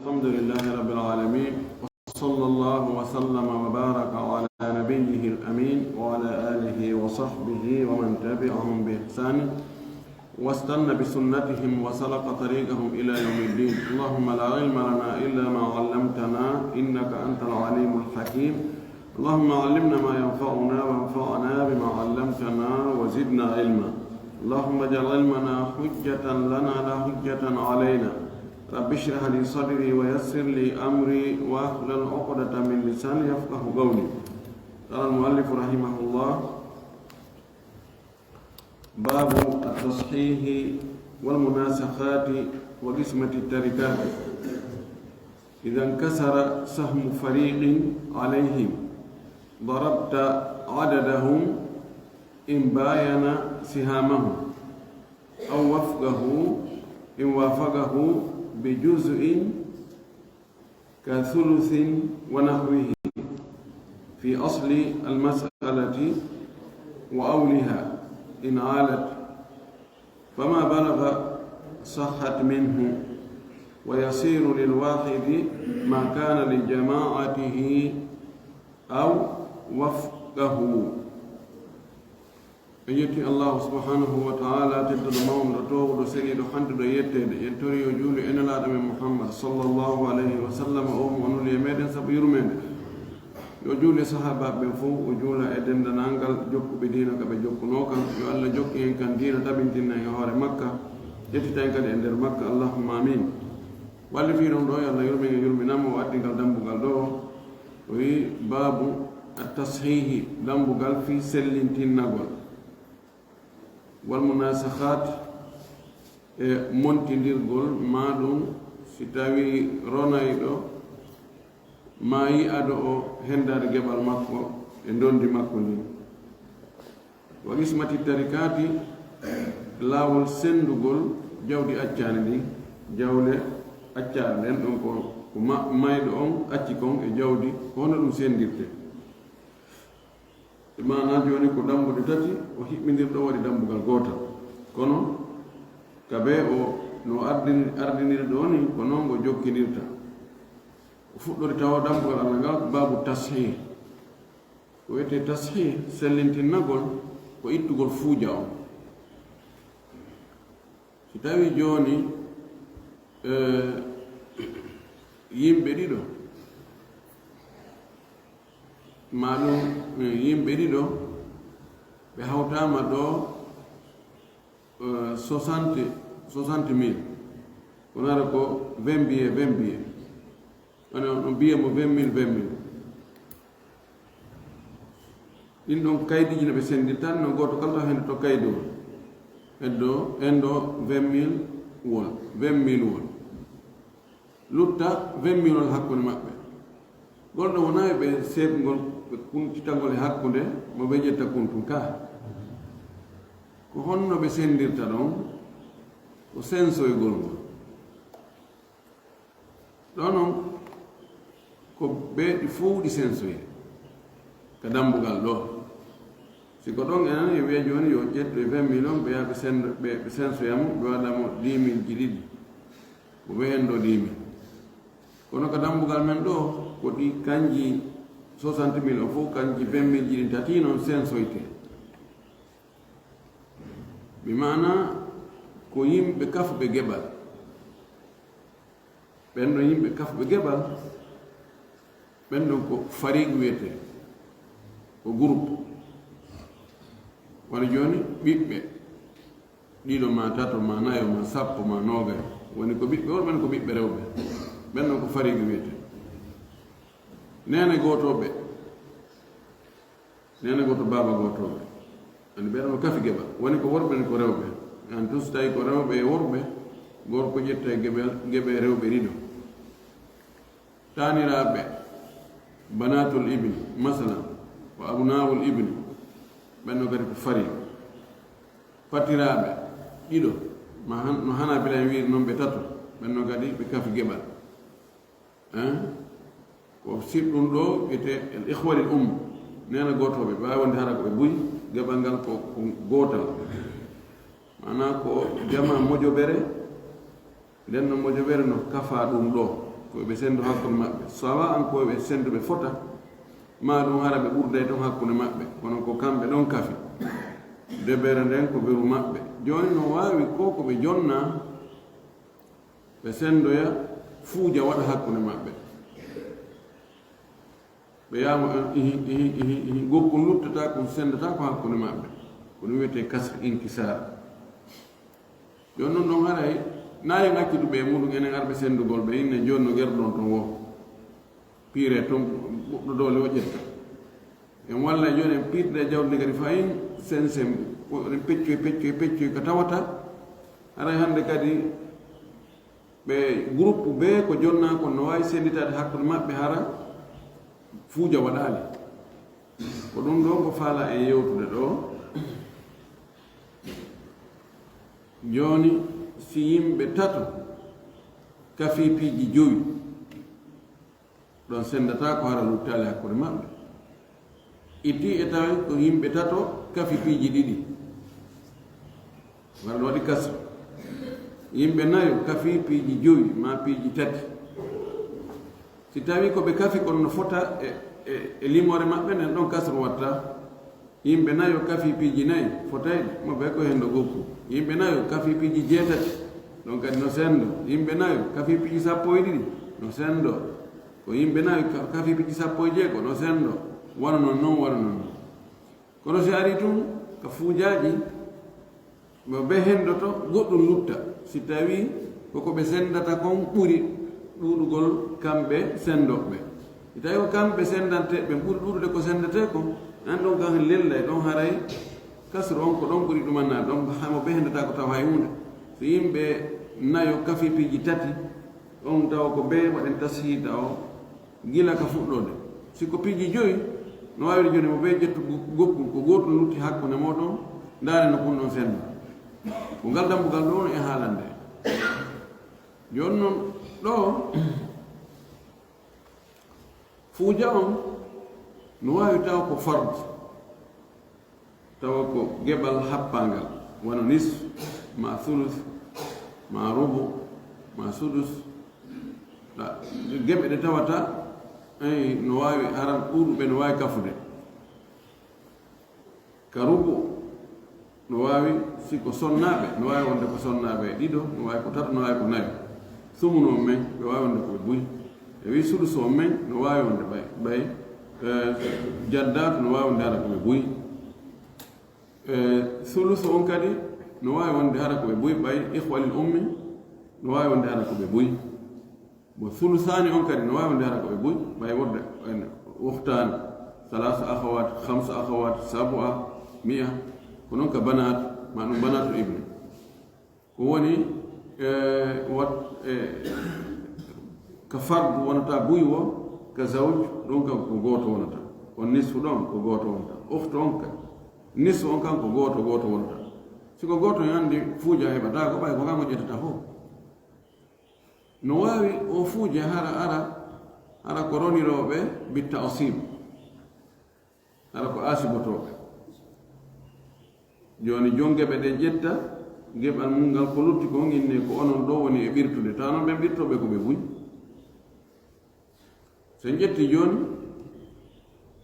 الحمد لله رب العالمين، وصلى الله وسلم وبارك على نبيه الأمين وعلى آله وصحبه ومن تبعهم بإحسان واستنى بسنتهم وسلك طريقهم إلى يوم الدين. اللهم لا علم لنا إلا ما علمتنا إنك أنت العليم الحكيم. اللهم علمنا ما ينفعنا وانفعنا بما علمتنا وزدنا علما. اللهم اجعل علمنا حجة لنا لا حجة علينا. رب اشرح لي صدري ويسر لي أمري واحلل عقدة من لساني يفقه قولي. قال المؤلف رحمه الله: باب التصحيح والمناسخات وقسمة التركات. إذا انكسر سهم فريق عليهم ضربت عددهم إن باين سهامهم أو وفقه إن وافقه بجزء كثلث ونحوه في أصل المسألة وأولها إن عالت، فما بلغ صحت منه، ويصير للواحد ما كان لجماعته أو وفقه. يتي الله سبحانه وتعالى تدل موم رتوه سيد حمد يتد ينتري يجول إن لا من محمد صلى الله عليه وسلم أم ونول يمدن سبير من يجول صحابة بفو وجول إدن دنانغال جوك بدينك بجوك نوكا يؤلا جوك إن كان دين تبنتنا يهار مكة يتي تنكد عند مكة. اللهم آمين. واللي في رمضان الله يرمي نام وأدنك الدنب قال دو وي باب التصحيح دنب قال في سلنتين نقول والمناسخات montindirgol maɗum si tawi ronayɗo ma yi ado o hendade geɓal makko e dondi makko ndi. wa qismati tarikati lawol sendugol jawdi accani ndi, jawle accade nden ɗon ko mayɗo on acci kon e jawdi ko hono ɗum sendirte. mana joni ko dambude tati o hiɓɓidirɗo waɗi dambugal gotal, kono kabe o no ardinirɗo ni ko noon ngo jokkidirta. o fuɗɗori tawa dambugal allah ngal ko babu tashih. ko wiyete tashih sellintinnagol ko ittugol fuuja on. si tawi joni yimɓe ɗiɗo maɗum yimɓe ɗiɗo ɓe hawtama ɗo 60,000 wonara ko 20 billet on biye mo 20 000 ɗin ɗon kaydiji no ɓe sendi tan no goto kala hende to kaydi on en ɗo 20 000 won lutta 20 000 hakkude maɓɓe. golɗo wonawi ɓe seebgol ɓe kuncitagol e hakkude mo ɓe ƴetta kuntum ka ko honno ɓe sendirta ɗon ko sensoygol ngol ɗo noon ko ɓeeɗi fuuɗi sensoye ka dambugal ɗo. siko ɗon enen yo wiya joni yo ƴettu e 20 million ɓe yaha ɓe sensoyamo ɓe waɗamo 10 000 ji ɗiɗi ko ɓe en ɗo 10 000. kono ko dambugal men ɗo ko ɗi kanji 60,000 o fof kanji 20 000 ji ɗi tati noon sensoyte. mi mana ko yimɓe kafuɓe geɓal, ɓen ɗon yimɓe kafuɓe geɓal ɓen ɗon ko farig wiyete ko groupe. woni joni ɓiɓɓe ɗiɗo ma tato ma nayo ma sappo ma nogay woni ko ɓiɓɓe worɓe ko ɓiɓɓe rewɓe, ɓen ɗon ko farig wiyete. nene gotoɓe baba gotoɓe andi ɓeɗon no kafi geɓal woni ko worɓe ni ko rewɓe. an tus tawi ko rewɓe e worɓe gorko ƴetta e geɓe rewɓe ɗiɗo. taniraɓe banatul ibni masalan wa abnawul ibni ɓenno kadi ko fari. fatiraɓe ɗiɗo no hana bila en wiiri noon ɓe tato ɓenno kadi ɓe kafi geɓal. ko siɗɗum ɗo ete el ihwani nena gotoɓe ɓe wawi wonde hara ko ɓe buyi geɓal ngal ko gotal, mana ko jama mojoɓere nden no mojoɓere no kafa ɗum ɗo ko be sendo hakkunde mabbe sawa an ko be sendo be fota ma dum hara be burde to hakkunde mabbe kono ko kambe don kafi debere nden ko beru mabbe joni no wawi ko be jonna be sendo ya fuuja wada hakkunde mabbe be yamo gokku luttata ko sendata ko hakkunde mabbe ko dum wete kasr inkisar joni non haray nayi ngaccidu ɓe muɗum enen arɓe sendugol ɓe inne joni no gerɗon ton wo piire ton ɓuɗɗo dole o ƴetta en walla joni en piirɗe jawdi kadi fayin sen oɗen peccoy ko tawata haray hannde kadi ɓe groupe ɓe ko jonna kon no wawi senditade hakkude maɓɓe hara fuuja waɗali ko ɗum ɗo ko faala en yewtude ɗo joni si yimɓe tato kafi piiji joyi ɗon sendata ko hara luttali hakkude maɓɓe itti e tawi ko yimɓe tato kafi piiji ɗiɗi wara ɗo waɗi kasra yimɓe nayo kafi piiji joyi ma piiji tati si tawi ko ɓe kafi kono no fota e limore maɓɓe nen ɗon kasra watta yimɓe nayo kafi piiji nayi fotayde mo ɓe ko hen ɗo gokku yimɓe nayo kafi piiji jeetati ɗon kadi no sendo yimɓe nayo kafi piiji sappo e ɗiɗi no sendo ko yimɓe nayo kafi piiji sappo e jeego no sendo wona noon wona noon kono si ari tun ko fuujaji mo ɓe hendoto goɗɗum lutta si tawi koko ɓe sendata kon ɓuri ɗuɗugol kamɓe sendoɓe si tawi ko kamɓe sendante ɓe ɓuri ɗuɗude ko sendete ko nan ɗon kan lellay ɗon haray kasre on ko ɗon ɓuri ɗumannade ɗon mo ɓe hendata ko taw hay hunde so yimɓe nayo kafi piiji tati on taw ko ɓe waɗen tashiida o gila ka fuɗɗode siko piiji joyi no wawi joni mo ɓe ƴettu gokku ko gotum lutti hakkunde moɗon ndaare no kun ɗon sendo ko ngal dambugal ɗo e haalande joni noon ɗo fuuja on no wawi taw ko farde tawa ko geɓal happangal wona nisf ma thuluth ma rubu ma sudus geɓe ɗe tawata ay no wawi haran ɗuɗuɓe no wawi kafude ka rubu no wawi siko sonnaɓe no wawi wonde ko sonnaɓe ɗiɗo no wawi ko tato no wawi ko nayo sumuno men ɓe wawi wonde koɓe buy e wi sudus o men no wawi wonde ɓay jaddatu no wawi wonde hara koɓe buy thuluth on kadi no wawi wonde hara koɓe buy ɓay ihwalil ummi no wawi wonde hara koɓe buy bo thuluthani on kadi no wawi wonde hara koɓe buy ɓay wonde uhtani salasa akhawat khamsa akhawat sab'a mi'a ko noon ka banat ma ɗum banatu ibne ko woni ka fardu wonata buy wo ka zawj ɗon kam ko goto wonata on nisfu ɗon ko goto wonata uhtu on kadi nisfu on kan ko goto wonata siko goto yandi fuuja heɓata ko ɓay ko kan o ƴettata fof no wawi o fuuje hara ko roniroɓe bitta o siib hara ko asibotoɓe joni jongeɓe ɗe ƴetta geɓal mum ngal ko lutti ko inne ko onon ɗo woni e ɓirtude taw noon ɓe ɓirtoɓe koɓe buy so ƴetti joni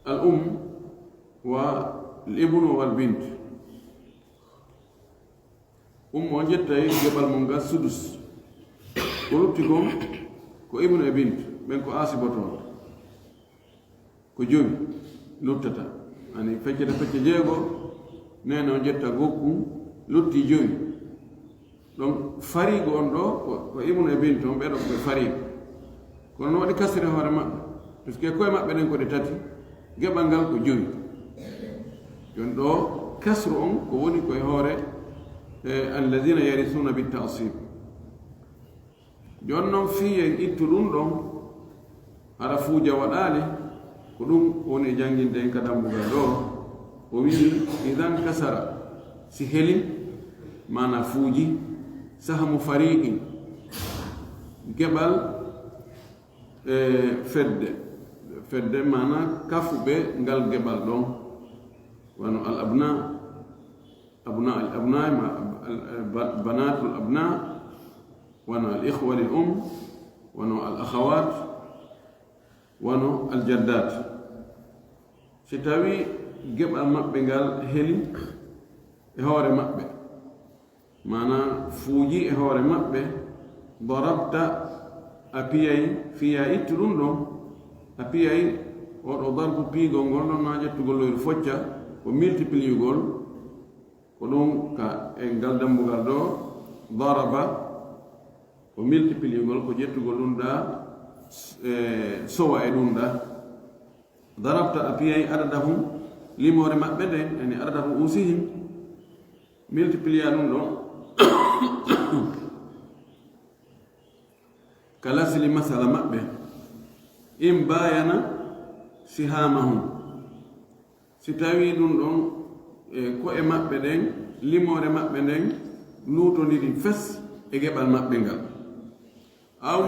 al wa l ibnu wal bint o ƴettay geɓal mum ngal sudus ko lutti kon ko ibnu e bint ɓen ko asibotoɓe ko joyi luttata ani feccete fecce jeego nene o ƴetta gokku lutti joyi ɗon farigo on ɗo ko ibnu e bint on ɓeɗo koɓe farigo kono no waɗi kasire hoore maɓɓe puisque koye maɓɓe ɗen koɗe tati geɓal ngal ko joyi joni ɗo kasre on ko woni koye hoore alladina yarisuna bitasib joni noon fiyen ittu ɗum ɗon hara fuuja waɗali ko ɗum woni janginde en ka dambugal ɗo o wi idan kasara si heli mana fuuji sahamu fariqin geɓal fedde mana kafuɓe ngal geɓal ɗon wano al abna banatul abna wano al ihwa lil wono al akhawat wono al jaddat si tawi geɓal maɓɓe ngal heli e hoore maɓɓe mana fuuji e hoore maɓɓe darabta a piyay fiya ittu ɗum ɗon a piyay oɗo darbu piigol ngol ɗon na ƴettugol loyru focca ko multipliugol ko ɗum ka e ngal dambugal ɗo daraba ko multipliugol ko ƴettugol ɗum ɗa sowa e ɗum ɗa darabta a piyay adadahum limore maɓɓe nden yani adadahum usihim multiplia ɗum ɗon kalasili masala maɓɓe in bayana sihamahum si tawi ɗum ɗon ko e maɓɓe ɗen limore maɓɓe nden luutodiri fes e geɓal maɓɓe ngal aw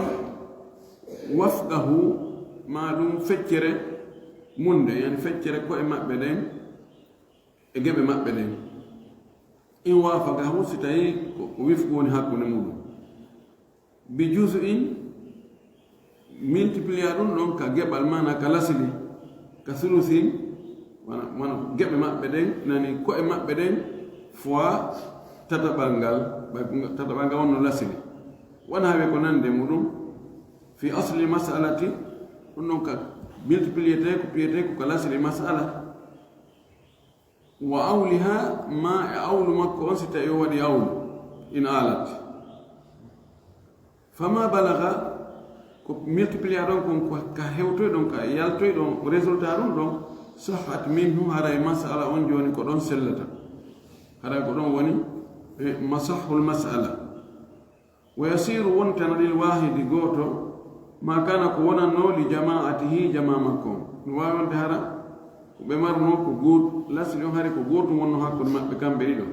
wafqahu ma ɗum feccere munde yani feccere ko e maɓɓe ɗen e geɓe maɓɓe ɗen in wafaqahu si tawi ko wifgu woni hakkunde muɗum bi jusu in multiplia ɗum ɗon ka geɓal mana ka lasili ka sulusin wana geɓe maɓɓe ɗen nani ko e maɓɓe ɗen fois tataɓal ngal wonno lasili wona hawe ko nande muɗum fi asli masalati ɗum ɗon ka multipliete ko piyete ko ka lasili masala wa awliha ma e awlu makko on si tawi o waɗi awlu in alat fama balaga ko multiplia ɗon kon ka hewtoy ɗon ka yaltoy ɗon résultat ɗum ɗon sahat minhu haray masala on joni ko ɗon sellata haray ko ɗon woni masahul masala wa yasiru wontana lil wahidi goto ma kana ko wonanno li jama'atihi jama makko no wawi wonde hara ko ɓe marno ko goto lasli on hari ko gotum wonno hakkude maɓɓe kamɓe ɗiɗo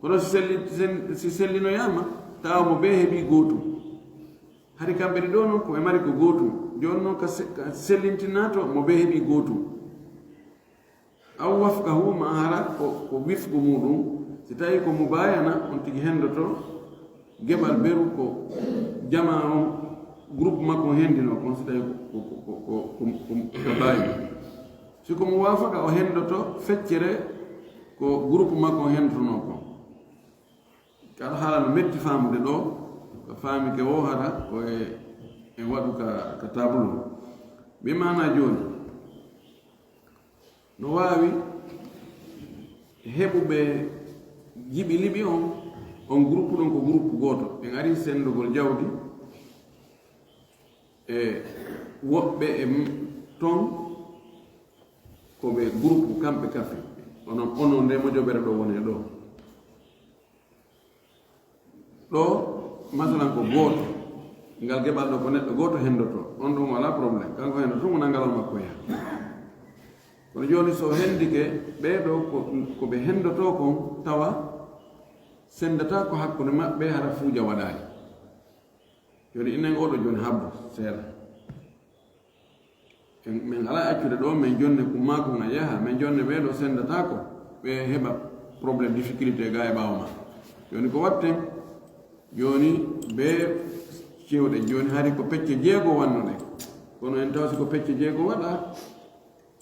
kono si sellinoyama tawa mo ɓe heeɓi gotum hari kamɓe ɗiɗo noon ko ɓe mari ko gotum joni noon ka sellintinato mo ɓe heeɓi gotum aw wafqahu ma hara ko wifgu muɗum si tawi ko mubayana on tigi hendoto geɓal beru ko jama on groupe makko hendino kon si tawi ko bayi siko mo wafaqa o hendoto feccere ko groupe makko hendotono kon kala haala no metti famude ɗo ko faami ke o hara ko e waɗu ka tableau ɓe mana joni no wawi heɓuɓe jiɓi liɓi on groupe ɗon ko groupe goto en ari sendugol jawdi e woɓɓe e ton koɓe groupe kamɓe kafe onon nde mojoɓere ɗo woni ɗo masalan ko goto ngal geɓal ɗo ko neɗɗo goto hendoto on ɗum wala probléme kanko hendoto mo nangalal makko yaha kono joni so hendike ɓeɗo ko ɓe hendoto kon tawa sendata ko hakkude maɓɓe hara fuuja waɗani joni inen oɗo joni habbo seeɗa min ala accude ɗo min jonne ko mako ga yaha min jonne ɓeɗo sendata ko ɓe heɓa probléme difficulté ga e ɓawa ma joni ko watten joni ɓe cewɗe joni hari ko pecce jeego wannuɗe kono en tawsi ko pecce jeego waɗa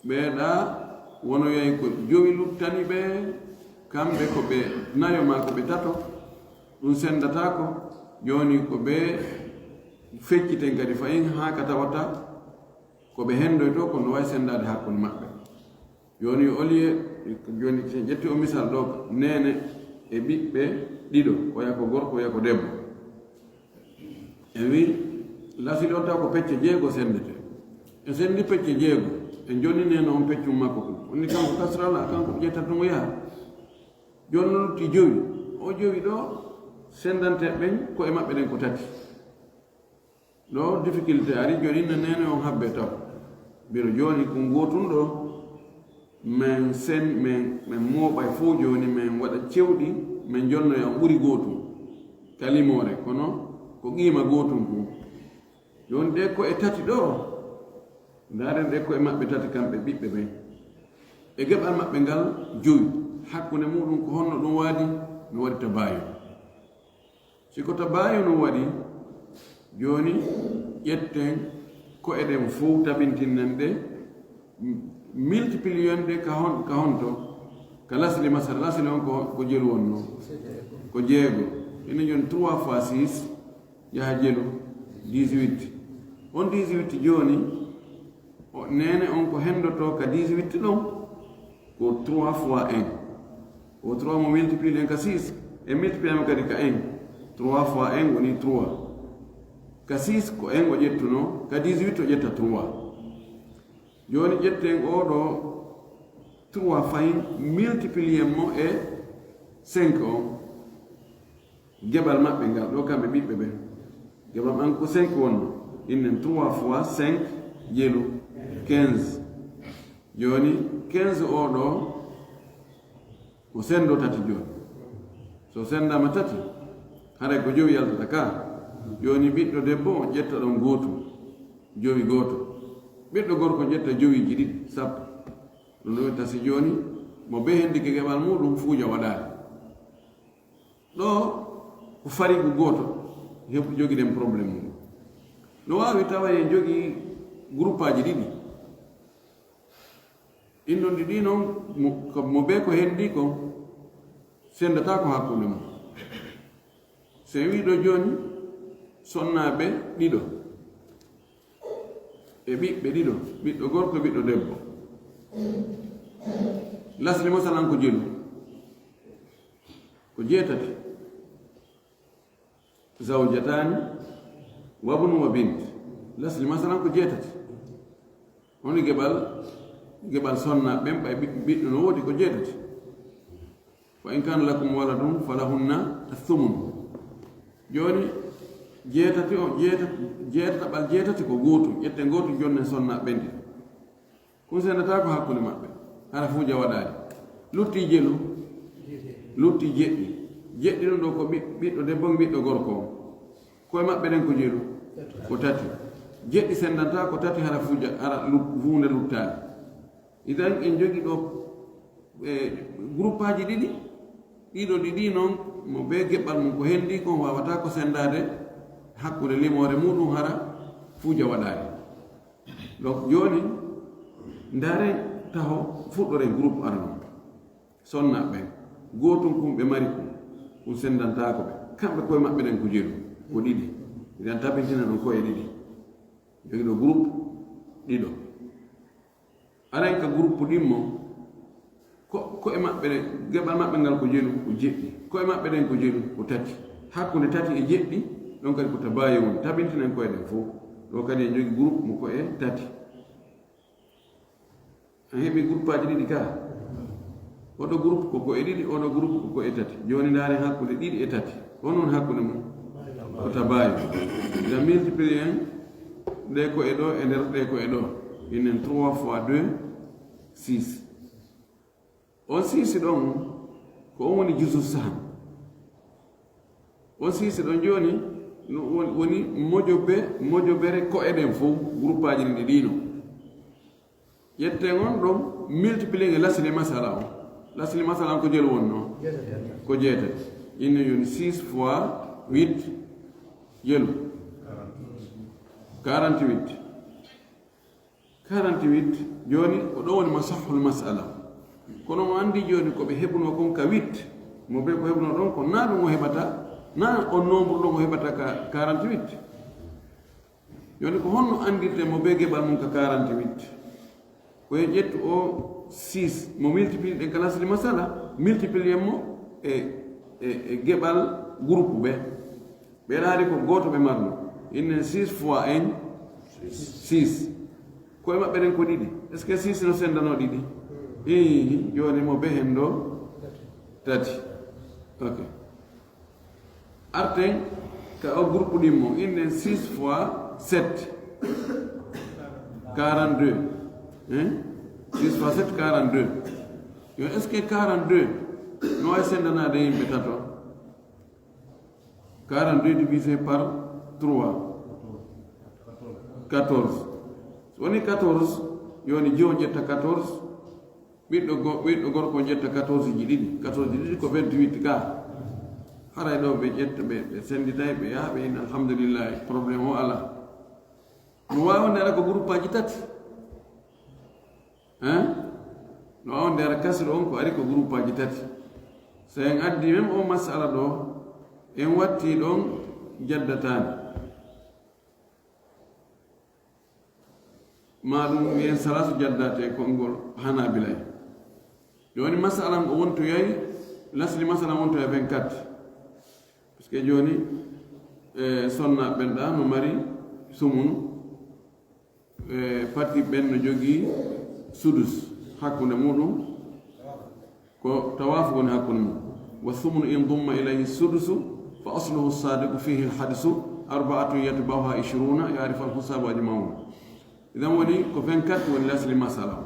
ɓeeɗa wonoyoy ko jowi luttani ɓe kamɓe ko ɓe nayo ma ko ɓe tato ɗum sendata ko joni ko ɓe fecciten kadi fayin ha ka tawata ko ɓe hendoy to ko no wawi sendade hakkude maɓɓe joni olie joni so ƴetti o misal ɗo nene e ɓiɓɓe ɗiɗo oya ko gorko oya ko debbo en wi lasili o taw ko pecce jeego sendete en sendi pecce jeego en joni neno on peccum makko ko onni kanko kasrala kanko ƴettata ɗum o yaha joni no lutti jowi o jowi ɗo sendante ɓen ko e maɓɓe ɗen ko tati ɗo difficulté ari joni inne nene on habbe taw biro joni ko gotum ɗo min mooɓay fof joni min waɗa cewɗi min jonnoya on ɓuri gotum kalimore kono ko qima gotum ko joni ɗe ko e tati ɗo ndaren ɗe ko e maɓɓe tati kamɓe ɓiɓɓe ɓen e geɓal maɓɓe ngal joyi hakkunde muɗum ko honno ɗum waadi no waɗi tabayu siko tabayu no waɗi joni ƴetten ko eɗen fof tabintinnen ɗe multiplier de ka honto ka lasli masal lasli on ko jelu wonno ko jeego ina jon 3 fois 6 yaha jelu 18 on 18 joni nene on ko hendoto ka 18 ɗon ko 3 fois 1 o 3 mo multiplier ka 6 e multiplier kadi ka 1 3 fois 1 woni 3 ka 6 ko 1 o ƴettuno ka 18 o ƴetta 3 joni ƴetten oɗo 3 fayin multiplier mo e 5 on geɓal maɓɓe ngal ɗo kamɓe ɓiɓɓe ɓen geɓal man ko 5 wonno innen 3 fois 5 jelu 15 joni 15 oɗo o sendo tati joni so sendama tati haɗa ko jowi yaltata ka joni ɓiɗɗo debbo o ƴetta ɗon gotum jowi goto ɓiɗɗo gorko ƴetta jowiji ɗiɗi sappo ɗum ɗo tasi joni mo be hendike keɓal muɗum fuuja waɗani ɗo ko farigu goto heɓu jogiɗen probléme mum no wawi tawa en jogii groupe aji ɗiɗi inɗonɗi ɗi noon mo be ko hendi ko sendata ko hakkude mum so wiɗo joni sonnaɓe ɗiɗo e ɓiɓɓe ɗiɗo ɓiɗɗo gorko ɓiɗɗo debbo lasli masalan ko jelu ko jeetati zawjatani wabnu wa bint lasli masalan ko jeetati woni geɓal sonna ɓen ɓay ɓiɗɗo no woodi ko jeetati fa in kana lakum waladun falahunna athumun joni jeetati o jeetataɓal jeetati ko gootum ƴette gootum jonne sonna ɓendi kum sendata ko hakkude maɓɓe hara fuuja waɗaani lutti jelu lutti jeɗɗi ɗum ɗo ko ɓiɗɗo debbo ɓiɗɗo gorko o koye maɓɓe ɗen ko jelu ko tati jeɗɗi sendanta ko tati hara fuuja hara wuunde luttaani idan en jogi ɗo groupe aji ɗiɗi ɗiɗo ɗiɗi noon mo be geɓɓal mum ko hendi kon wawata ko sendade hakkude limore muɗum hara fuuja waɗaani donc joni ndare taho fuɗɗoren groupe arno sonna ɓen gotum kum ɓe mari kum sendantako ɓe kamɓe koye maɓɓe ɗen ko jeeru ko ɗiɗi idan tabintina ɗon koye ɗiɗi jogi ɗo groupe ɗiɗo aren ka groupe ɗimmo koye maɓɓe ɗen geɓal maɓɓe ngal ko jeelu ko jeɗɗi koye maɓɓe ɗen ko jeelu ko tati hakkude tati e jeɗɗi ɗon kadi ko tabayi woni tabintinen koye ɗen fof ɗo kadi en jogi groupe mo koye tati a heɓi groupe aji ɗiɗi ka oɗo groupe ko koye ɗiɗi oɗo groupe ko koye tati joni ndaaren hakkude ɗiɗi e tati onon hakkude mum ko tabayi ida multiplier en ɗe ko e ɗo e nder ɗe ko e ɗo inen 3 fois 2 6 on 6 ɗon ko on woni jusu sahan on 6 ɗon joni woni mojobere ko eɗen fof groupe aji ɗiɗi ɗino yetten on ɗon multiplier e lasli masala o lasli masala on ko jelu wonno ko jeetati inne yoni 6 fois 8 jelu 48 joni ko ɗo woni masahul masala kono mo andi joni ko ɓe heɓuno kon ka 8 mo be ko heɓuno ɗon ko na ɗum o heɓata na on nombre ɗon o heɓata ka 48 joni ko honno andirte mo be geɓal mum ka 48 koye ƴettu o 6 mo multiplier ɗen ka lasli masala multiplier mo e geɓal groupe ɓe ɓeɗaari ko goto ɓe marno inne 6 fois 1 6 koye maɓɓe ɗen ko ɗiɗi est ce que 6 no sendano ɗiɗi i joni mo be hen ɗo tati ok arten ka o groupe ɗimmo inne 6 fois 7 42 6 fois 7 42 yo est ce que 42 no way sendanade yimɓe tato 42 divisé par 3 14 so woni 14 yoni jiwo ƴetta 14 ɓiɗɗo gorko ƴetta 14 ji ɗiɗi 14 ji ɗiɗi ko 28 ka haray ɗo ɓe ƴetta ɓe senditay ɓe yaha ɓe ina alhamdulillahi probléme o ala no wawde ala ko groupe aji tati no wawde ala kasre on ko ari ko groupe aji tati so en addi même o masala ɗo en watti ɗon jaddatani ma ɗum wiyen salasu jaddate konngol hanabilay joni masala o wontoyoy lasli masala wontoya 24 par ce que joni sonna ɓenɗa no mari sumunu parti ɓen no jogii sudus hakkunde muɗum ko tawafu woni hakkunde mum wa sumunu in dumma ilayhi sudusu fa asluhu sadiqu fihi lhadisu arbaatu yatbauha 20 yarifu alhusabu ajmaun idan woni ko 24 woni lasli masala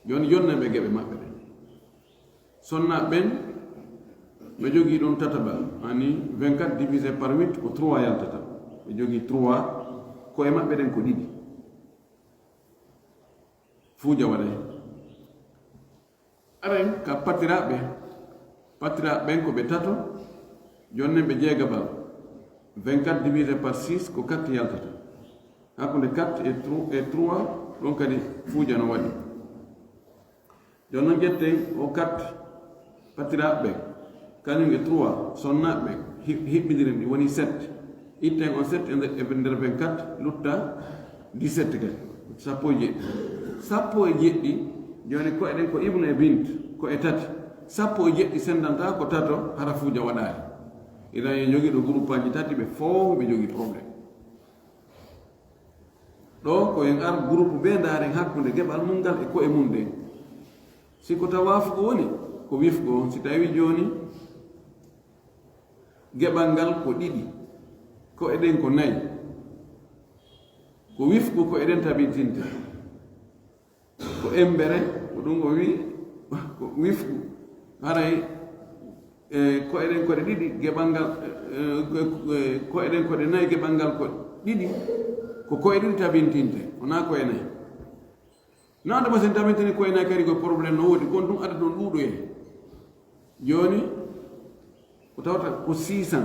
joni jonnaɓe geɓe maɓɓe ɗen sonna ɓen ɓe jogii ɗum tatabal ani 24 divisé par 8 ko 3 yaltata ɓe jogii 3 ko e maɓɓe ɗen ko ɗiɗi fuuja waɗay aren ka patiraɓe ɓen ko ɓe tato jonnen ɓe jeegabal 24 divisé par 6 ko 4 yaltata hakkunde 4 et 3 ɗon kadi fuuja no waɗi jon noon ƴetten o 4 patiraɓe kañum e 3 sonnaɓe hiɓɓidiren ɗi woni 7 itten on 7 e nder 24 lutta 17 kadi sappo e jeɗɗi sappo e jeɗɗi joni ko eɗen ko ibnu e bint ko e tati sappo e jeɗɗi sendanta ko tato hara fuuja waɗaari idan en jogii ɗo groupe aji tati ɓe fof ɓe jogii probléme ɗo ko en ar groupe ɓe ndaaren hakkunde geɓal mum ngal e koye mum ɗen si ko tawafu ko woni ko wifgo si tawi joni geɓal ngal ko ɗiɗi ko eɗen ko nayi ko wifgo ko eɗen tabitinte ko embere ko ɗum o wi ko wifgu haray ko eɗen koɗe ɗiɗi geɓal ngal ko eɗen koɗe nayi geɓal ngal ko ɗiɗi ko koye ɗiɗi tabintinte wona koye nayi non dama sen tabintini koye nayi kadi ko probléme no woodi kon ɗum ada ɗon ɗuuɗoye joni ko tawata ko 600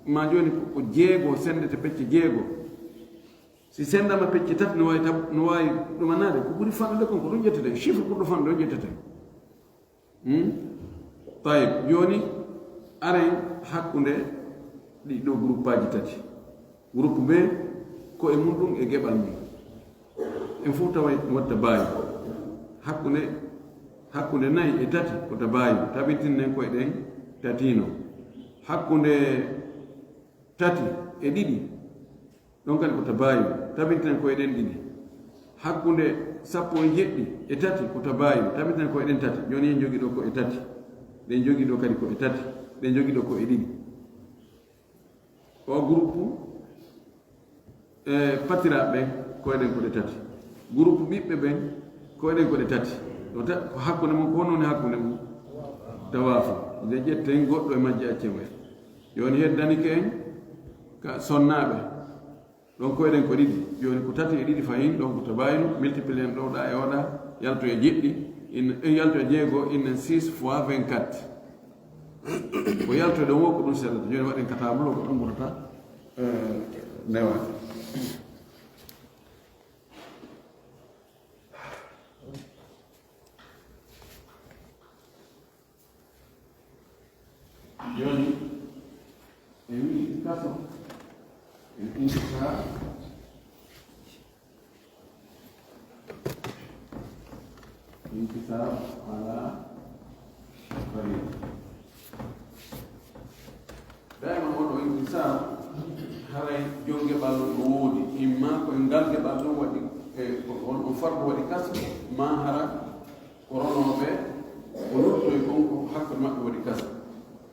ma joni ko jeego sendete pecce jeego si sendama pecce tati no wawi ɗumanade ko ɓuri fanɗude kon ko ɗum ƴettete chiffre ɓurɗo fanɗude o ƴettete tayib joni aren hakkunde ɗi ɗo groupe aji tati groupe ɓe ko e muɗum e geɓal mum en fof tawa watta baawi hakkunde nayi e tati kota baawi tabitinnen koye ɗen tatino hakkunde tati e ɗiɗi ɗon kadi kota baawi tabitinen koye ɗen ɗiɗi hakkunde sappo e jeɗɗi e tati kota baawi tabitinen koye ɗen tati joni en jogii ɗo ko e tati ɗen jogii ɗo kadi ko e tati ɗen jogii ɗo ko e ɗiɗi o groupe patiraɓe ɓen koyeɗen koɗe tati groupe ɓiɓɓe ɓen koyeɗen koɗe tati ko hakkunde mum ko wononi hakkunde mum tawafu nde ƴetten goɗɗo e majji accen en joni heddanike en ka sonnaɓe ɗon koyeɗen ko ɗiɗi joni ko tati e ɗiɗi fayin ɗon ko tabayino multiplié en ɗowɗa e oɗa yalto e jeɗɗi yalto e jeego innen 6 fois 24 ko yalto e ɗon wo ko ɗum sellata joni waɗen ka table ko ɗum ɓurata newade joni e wi kaso en insa intisab ala farid dayma oɗo intisab haray jonge ɓallo ɗo woodi imma koye ngal geɓal ɗum waɗi on farko waɗi kaso ma hara ko ronoɓe ko luttoye kon ko hakkude maɓɓe waɗi kaso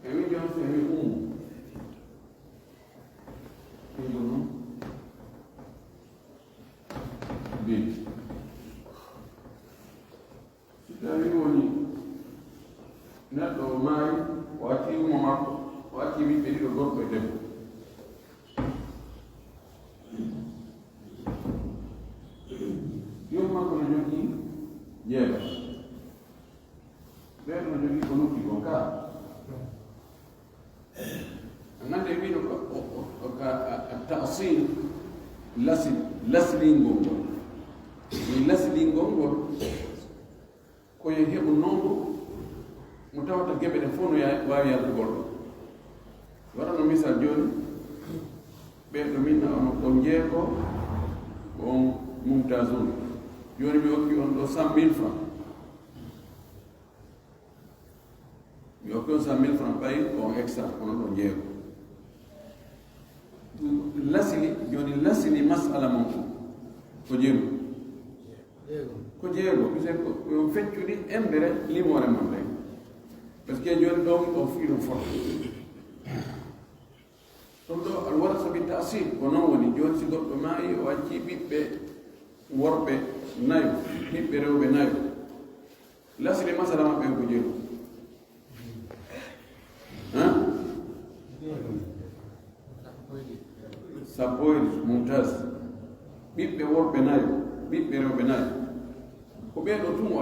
e wi joni so wi ɗigo noon bit si tawi woni neɗɗo maayi o acci ummo makko o acci ɓiɓɓe ɗiɗo gorko e debbo yom makko no jogii jeeɗa ɓeeɗo no jogii ko nokki kon kaa ngannde wiino ka tasil laslingol ngol ni laslingol ngol koye heɓu nombre mo tawata geɓe ɗe fof no wawi yaltugol ɗo waɗano misal joni ɓeɗo minna ono ko jeego on mumtasun joni mi hokki on ɗo 100 000 francs mi hokki on 100 000 francs ɓayi on hectare ono ɗo jeego lasili joni lasili masala mon ko jeego ko jeego ɓise ko feccuɗi embere limore mon ɗe par ce que joni ɗon o fuɗi ɗum forte ɗum ɗo al warata bi tasir ko noon woni joni si goɗɗo maayi o acci ɓiɓɓe worɓe nayo ɓiɓɓe rewɓe nayo lasili masala maɓɓe ko jeego sappoyɗi mumtas ɓiɓɓe worɓe nayo ɓiɓɓe rewɓe nayo ko ɓeeɗo tum o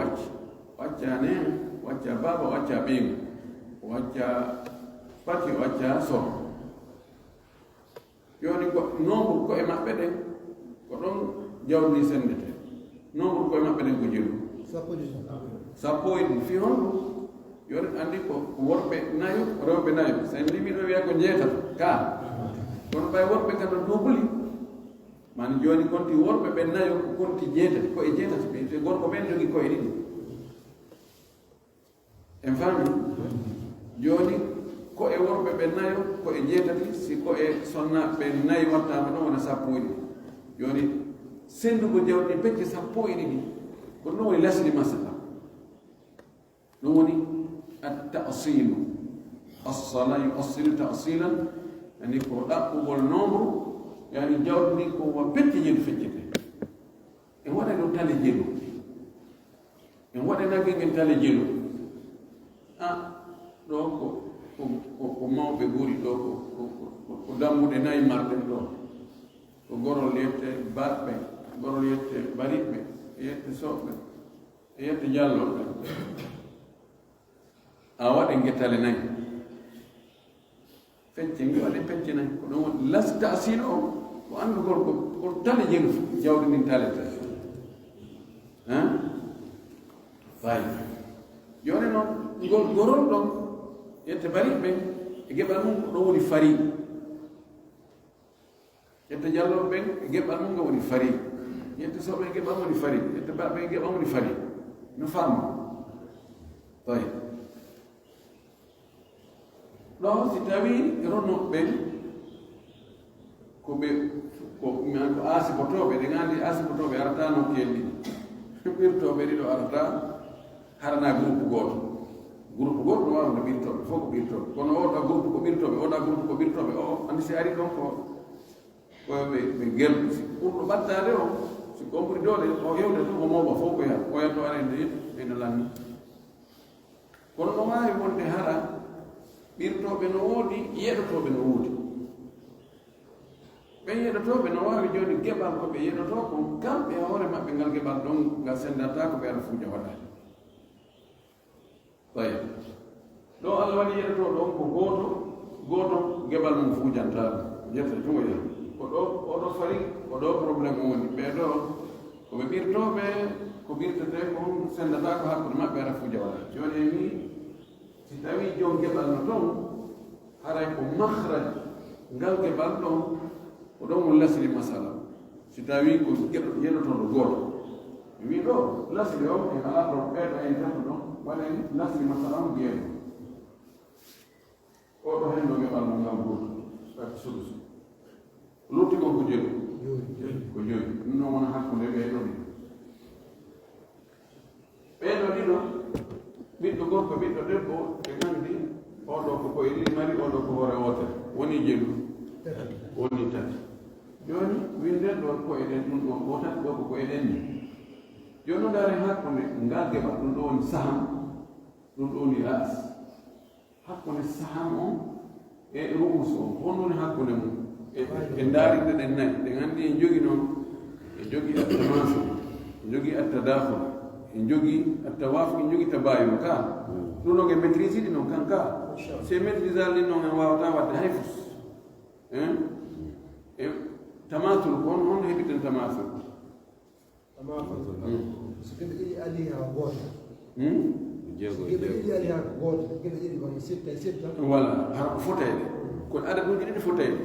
acca nene o acca baaba o acca ɓeygu o acca pati o acca soro joni nombre koye maɓɓe ɗen ko ɗon jawdi sendete nombre koye maɓɓe ɗen ko jeeɗu sappoyɗi fi honɗo joni andi ko worɓe nayo rewɓe nayo so en limiɗo wiya ko jeetato ka kono ɓay worɓe kano dobuli mani joni konti worɓe ɓe nayo ko konti jeetati koye jeetati ɓe te gorko ɓen jogui koye ɗiɗi en faami joni ko e worɓe ɓe nayo ko e jeetati si ko e sonnaɓe ɓe nayi wattama ɗon wona sappo e ɗiɗi joni sendugo jawɗi pecce sappo e ɗiɗi ko ɗum woni lasli masala ɗum woni attasilu assala yuassilu tasilan ani ko ɗaɓɓugol nombre yani jawdi ndi ko wa pecce jeeɗu feccete en waɗa ɗo tale jeeɗu en waɗa nagge ngel tale jeeɗu ɗo ko mawɓe guri ɗo ko dammuɗe nayi marɗen ɗo ko gorol yette barɓe gorol yette bariɓɓe yette soɓɓe yette jalloɓe a waɗe gettale nayi fecce ngi waɗe pecce nayi ko ɗum woni lasta asil o ko andugol ko tale jeeɗu jawdi ndin talete fayi joni noon ngol gorol ɗon yette bariɓe e geɓal mum ko ɗo woni fari yette jalloɓe ɓen e geɓal mum ngo woni fari yette soɓe e geɓal woni fari yette baɓe e geɓal woni fari no famma tawi ɗo si tawi ronnoɓe ɓen ko asibotoɓe ɗe gandi asibotoɓe arata no kelɗi ɓirtoɓe ɗiɗo arata harana groupe goto wawa no ɓirtoɓe fof ko ɓirtoɓe kono oɗo groupe ko ɓirtoɓe oɗa groupe ko ɓirtoɓe o andi si ari ɗon ɓe gelɗu si ɓurɗo ɓattade o si ko ɓuri dole o hewde to ko mawɓa fof ko yaha o yatto arende ene lanni kono no wawi wonde hara ɓirtoɓe no woodi yeɗotoɓe no woodi ɓen yeɗotoɓe no wawi joni geɓal ko ɓe yeɗoto ko kamɓe hoore maɓɓe ngal geɓal ɗon ngal sendata ko ɓe ara fuuja waɗade tawi ɗo allah waɗi yeɗoto ɗon ko goto geɓal mum fuujantaɗo jetta tumo yen ko ɗo oɗo fari ko ɗo probléme woni ɓeɗo koɓe ɓirtoɓe ko ɓirtete ko sendata ko hakkude maɓɓe ara fuuja waɗade joni en ni si tawi jon geɓal no toon haray ko mahraj ngal geɓal ɗon ko ɗon mo lasri masala si tawi ko yeɗotoɗo goto mi wi ɗo lasri o e ala ɗon ɓeɗo en tempo ɗon waɗen lasri masala on jeeɗo oɗo hen ɗo geɓal mo ngam goto ɓati solution lutti kon ko jeeɗu ko joyi ɗum noon wona hakkude ɓeɗo ɗiɗo ɓiɗɗo gorko ɓiɗɗo debbo e gandi oɗo ko koye ɗiɗi mari oɗo ko hoore wotere woni jeeɗu woni tati joni winden ɗo koye ɗen ɗum ɗo o tati ɗo ko koye ɗen ni joni no daari hakkude ngal geɓal ɗum ɗo woni saham ɗum ɗo woni ras hakkude saham o e ruus o hon woni hakkude mum e ndaariɗe ɗen nayi ɗe gandi en jogi noon e jogi attamaso e jogi attadahul en jogi attawaf en jogi tabayun ka ɗum ɗon e maîtrise ɗi noon kan ka se maîtrise al ɗin noon en wawata wadde hay fos e tamasul ko on heɓiten tamasul so kebe ɗiɗi ali ha goto jeego ali ha goto kebe ɗiɗi kono sitta voilà har ko fotede kono adaduji ɗiɗi fotede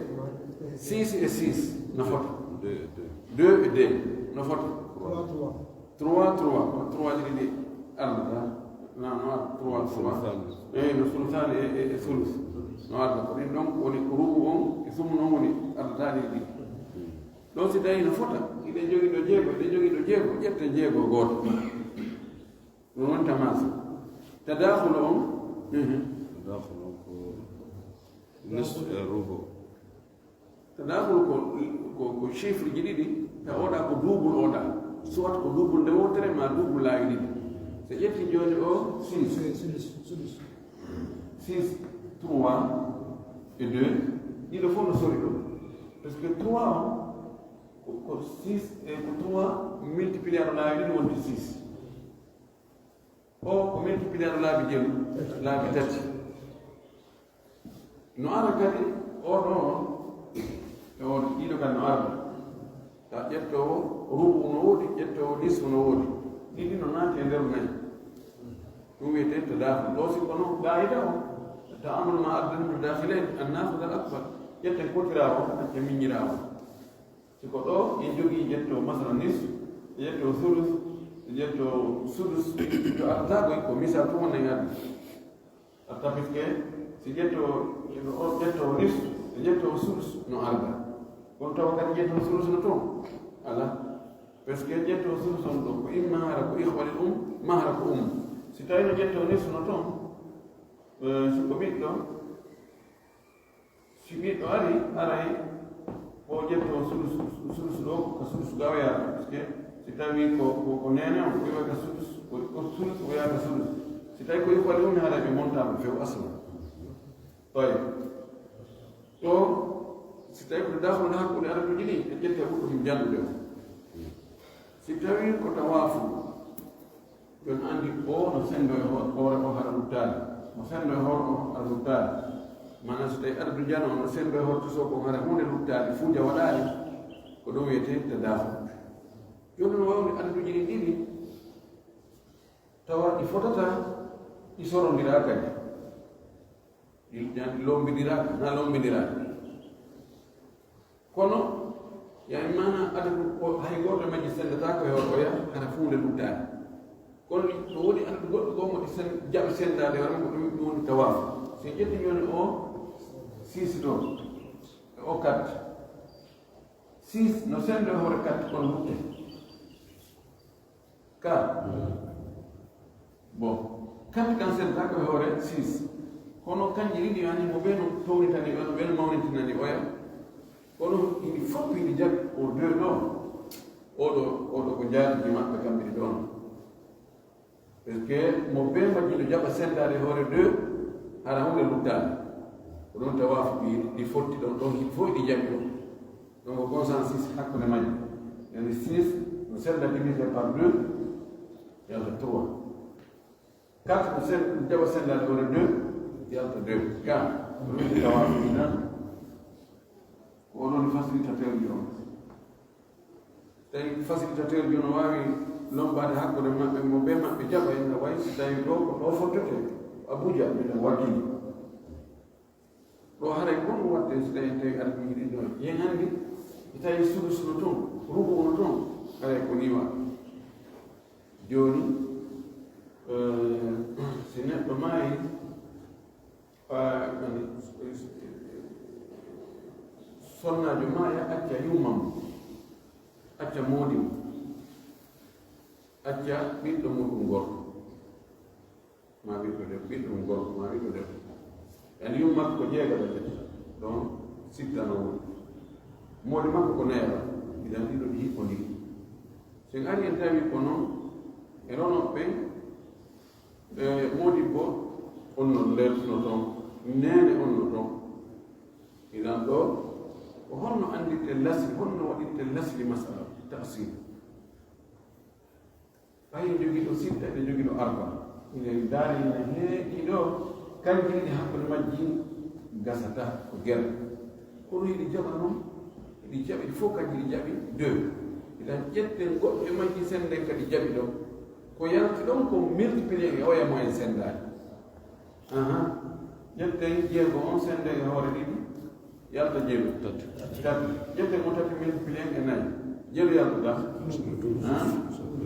6 et 6 no fota 2 et 2 no fota 3 ji ɗiɗi ardata no 3 no sultani e sulus no arda ko ɗin ɗon woni rubu on e sumu noon woni ardataɗi ɗiɗi ɗon si tawi no fota iɗen jogii ɗo jeego ƴette jeego gooto ɗum woni tamasa tadakhulu on ko nisfu e rubo tadakhulu ko chiffre ji ɗiɗi ta oɗa ko double oɗa soit ko double nde wotere ma double laawi ɗiɗi so ƴetti joni o 6 3 et 2 ɗiɗo fof no sori ɗo par ce que 3 ko 6 e ko 3 multiplié no laabi ɗiɗi wonti 6 o ko multiplié no laabi jeelu laabi tati no ara kadi oɗo e on ɗiɗo kadi no arda ta ƴettowo rubu no woodi ƴettowo nisfu no woodi ɗiɗi no naati e nder nayi ɗum wiyete tadakhul ɗo si kono gayida o ta'amul ma ardani mudakhilain an-nakhud al-akbar ƴetten kotirawo acca miññirawo siko ɗo en jogii ƴetto masala nisfu e ƴetto sulus e ƴetto sudus to ardagoy ko misal fof nayi ardi arta puisque si ƴetto nisfu e ƴetto sulus no arda kono tawa kadi ƴetto sulus no toon ala par ce que ƴetto sulus on ɗo ko imma hara ko ihwalil ma hara ko si tawi no ƴetto nisfu no toon siko ɓiɗɗo si ɓiɗɗo aray o ƴetto sulus ɗo ko sulus gawoyaka par ce que si tawi ko nene on ko iwaka sulus ko sulus o yaka sulus si tawi ko ihwali hara ɓe montama few asla toy to si tawi ko dakhul hakkude araduji ɗi e ƴette ɓurɗum jandude o si tawi ko tawafu jon andi o no sendo e hoore o hara luttade mo sendo e hoore o hara luttade mana so tawi ardu jano no sendo e hoore to ko hara hunde luttade fuuja waɗaani ko ɗum wiyete tadakhul joni no wawni arduji ɗi ɗiɗi tawa ɗi fotata ɗi sorondira kadi ɗi lombidiraka na lombidiraka kono yani mana adadu hay goto majji sendata ko e hoore o ya hara fuunde luttade kono to woni andu goɗɗo goo mo ɗi jaɓi sendade wara ko ɗum woni tawafu so ƴetti joni o 6 to o 4 6 no sendo e hoore 4 kono lutte ka bon 4 kan sendata ko e hoore 6 kono kanji ɗiɗi ani mo ɓe no townitani on ɓe no mawnitinani oya kono ini fof yiɗi jaɓi o 2 ɗo oɗo ko jaatiji maɓɓe kamɓe ɗi ɗon par ce que mo ɓe majjiɗo jaɓa sendade hoore 2 hara hunde luttade ko ɗon tawafu ɗi fotti ɗon ɗon hiɗi fof ɗi jaɓi ɗo donc ko consensus hakkude majji yani 6 no senda divisé par 2 yalta 3 4 no jaɓa sendade hoore 2 yalta 2 ka ko ɗum tawafu ɗinan ko onon facilitateur ji on tawi facilitateur ji no wawi lombade hakkude maɓɓe mo ɓe maɓɓe jaɓa ene way so tawi ɗo ko ɗo fottote abuja minen waggini ɗo haray gonɗo wadde so tawi arduji ɗi ɗon yen hanndi so tawi sulus no toon rubu no toon haray ko ni waɗa joni si neɗɗo maayi sonnajo maaya acca yummam acca moodimu acca ɓiɗɗo muɗum gorko ma ɓiɗɗo debbo ɓiɗɗum gorko ma ɓiɗɗo debbo en yummakko ko jeegaɗo jeti donc sittano woni moodi makko ko neera idan ɗiɗo ɗi hippodiri sen ari en tawi ko noon e ronoɓɓe moodi bo onno lertuno toon nene onno toon idan ɗo ko honno andirte lasli honno waɗirte lasli masala tasir ɓayi jogii ɗo sitta ɓe jogii ɗo arba ine daari ne heeɗi ɗo kanji ɗiɗi hakkude majji gasata ko gere kono yiɗi jaɓa noon iɗi jaɓi ɗi fof kanji ɗi jaɓi 2 tan ƴetten goɗɗe majji senden kadi jaɓi ɗon ko yalti ɗon ko multiplier e oya moyen sendani ƴetten jeego on sende e hoore ɗiɗi yalta jeelu tati ƴetten mo tati multiplier e nayi jeelu yaltuɗa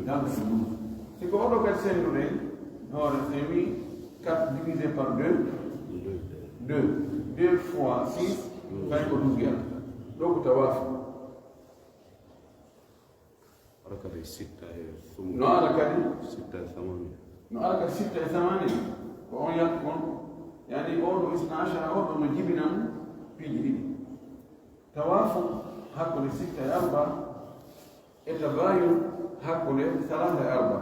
yalta si ko oɗo kadi senduɗen hoore c'est mis 4 divisé par 2 fois 6 kay ko 12 yalta ɗo ko tawaafu kadi sitta e sumu no ala kadi sitta e samani no ala kadi sitta e samani ko on yalti on yani oɗo isna achara oɗo no jibinam piiji ɗiɗi tawaafu hakkude sitta e arba e tabayun hakkude salasa e arba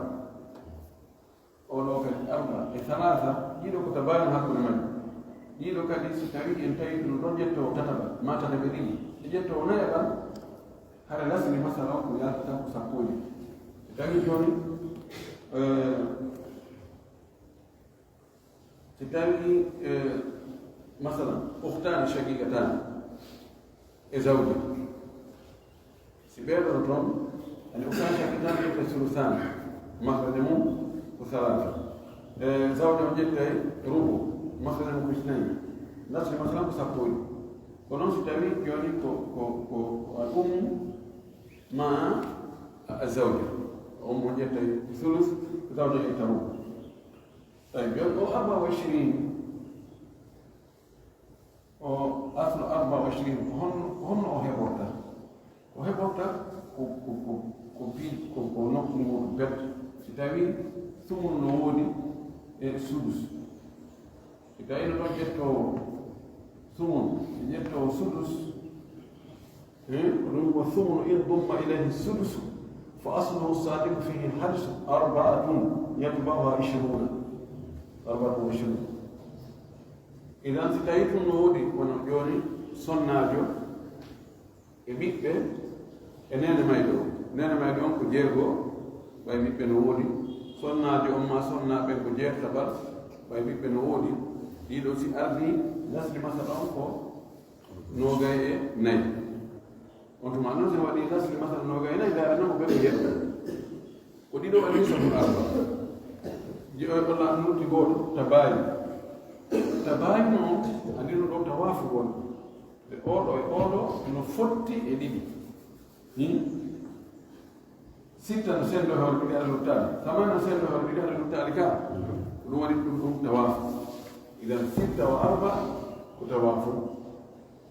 oɗo kadi arba e salasa ɗiɗo ko tabayun hakkude majji ɗiɗo kadi so tawi en tawi ɗum ɗon ƴettowo tataɓa ma tataɓe ɗiɗi e ƴettowo nayaɓal hara lasni masala o ko yaltata ko sappoji so tawi joni so tawi masalan uhtani shaqiqatani e zawji si ɓeɗon toon ani uhtani shaqiqatani ƴette sulusani mahrade mum ko salata zawde o ƴettay rubu mahrade mum ko isnayi lasni masalan ko sappoji ko noon so tawi joni ko al مع الزوجة أم جت ثلث زوجة يتروح طيب يبقى 24 أو أصل 24 هم هبوتا وهبوتا كو نقول بيت ستاوي ثم نودي سدس ستاوي نقول جتو ثم جتو سدس والثمن إن ضم إليه السدس فأصله الصادق فيه الحدث 4 يتبعها 24 إذا ستايت النودي ونجوني صناجو يبيت نانا مايدو كو جيغو باي بيت نودي صناجو أما صنا بين كو جيغ تبر باي بيت نودي ديدو سي أرضي نسل مثلا كو نوغاي ناي on tuma noon sen waɗi nasli masala noga enayi da annahu ɓeɓe yetta ko ɗiɗo waɗi sabul arba olla nutti goto tabayi noon andino ɗo tawafu won ɓe oɗo e oɗo no fotti e ɗiɗi sitta no sendo hewre ɗiɗi aɗa luttali sama no sendo hewre ɗiɗi aɗa luttali ka ɗum waɗi ɗum tawafu idan sitta wa arba ko tawafu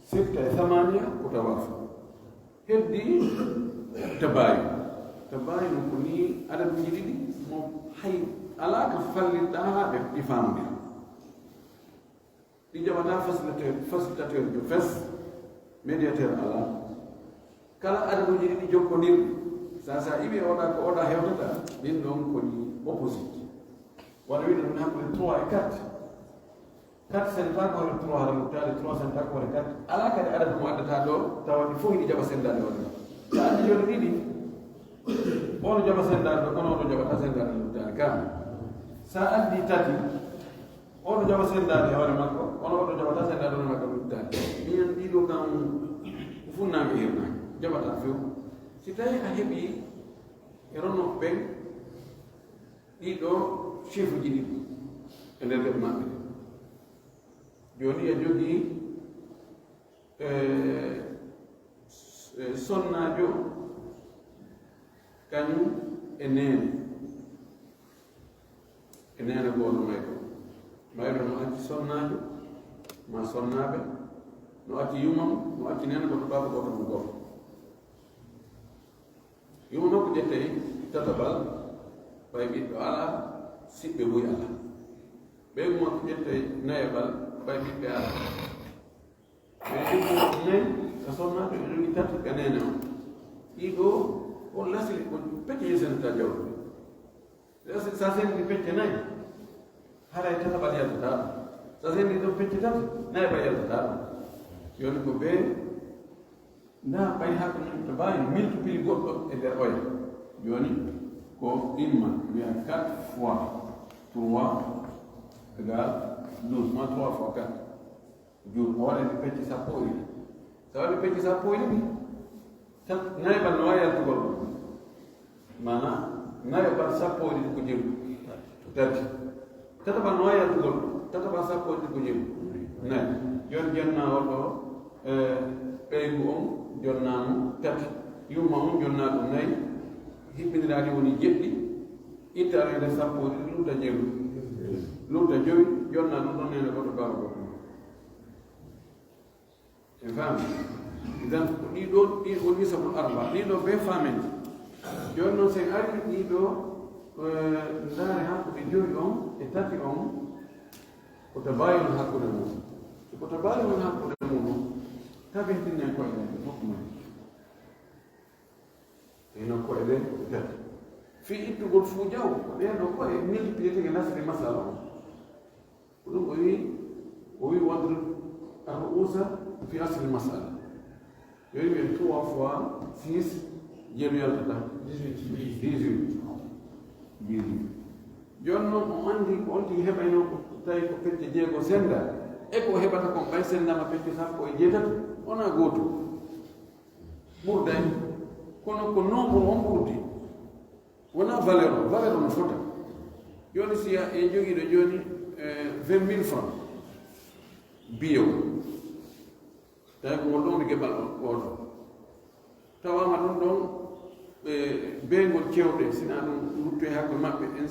sitta e thamania ko tawafu heddi tabayu ko ni adaduji ɗiɗi mo hay ala ko fallirɗa ɓe ɗi famdira ɗi jaɓata facilitateur jo fes médiateur ala kala adaduji ɗiɗi jokkodirɗi sa iwi oɗa ko oɗa hewtata ɗin ɗon koni opposite waɗa wiɗa ɗum hakkude 3 e 4 senta ko woni 3 hara luttade 3 senta ko woni 4 ala kadi adadu mo addata ɗo tawa ɗi fof hiɗi jaɓa sendade wonde sa addi joni ɗiɗi ono jaɓa sendade ɗo kono ono jaɓata sendade luttade kam sa addi tati ono jaɓa sendade hoore makko ono oɗo jaɓata sendade hoore makko luttade minen ɗiɗo kam funnami hirnaki jaɓata few si tawi a heeɓi e ronnoɓe ɓen ɗiɗo chef uji ɗiɗi e nder ɓeɓe maɓɓe joni e jogii sonnajo kañum e nene goto mayɗo no acci sonnajo ma sonnaɓe no acci yumam no acci nene goto baba goto mo goto yuma makko ƴettey tatabal ɓay ɓiɗɗo ala siɓɓe boyi ala ɓeygu makko ƴettey nayaɓal ɓay ɓiɓɓe ala mais ɗiɗo nayi ka sonnaɓe ɓe jogi tati ɓe nene on ɗiɗo on lasli on pecce yesenata jawɗuɓe sa sendi pecce nayi haray tataɓal yaltata ɗum sa sendi ɗon pecce tati nayaɓal yaltata ɗum joni ko ɓe nda ɓay hakkude to mbawi multiplie goɗɗo e nder oya joni ko imma wiya 4 fois 3 égal 12 moins 3 fois 4 jour o waɗani pecce sappo e ɗiɗi sa waɗi pecce sappo e ɗiɗi tan nayaɓal no wawi yaltugol ɗum mana nayo bar sappo di ko jëm tati tata ba noya tugol tata ba sappo di ko jëm na yon jonna oto peygu on jonnamo tati yumma on jonna ɗum nayi hiɓɓiniraɗi woni jeɗɗi ittarede sappo di luta jeeru luta joyi jonna ɗum ɗon nene koto baro goto e fami idan ɗiɗo ɗi woni sabul arba ɗiɗo be famen joni noon sen ari ɗiɗo ndaare hakkude joyi on e tati on ko tabayun hakkude mum ko tabayun hakkude mum tabintinen koye ɗen fof mum eno koye ɗen tati fi ittugol fuu jaw ko ɗen ɗo koye multiplié ke nasri masala on ko ɗum o wi wadre ar-ru'usa fi asli masala yooyu ɓen 3 fois 6 jeeɗu yaltata 18 joni noon o andi ko on tigi heɓayno ko tawi ko pecce jeego senda e ko heɓata kon ɓay sendama pecce sappo e jeetati wona gooto ɓurday kono ko nombre on ɓurdi wona valeur o no fota joni si en jogiiɗo joni 20 000 francs biyo tawi ko won ɗon ɗo geɓal oɗo tawama ɗum ɗon beygol cewɗe sina ɗum rutto e hakkude maɓɓe en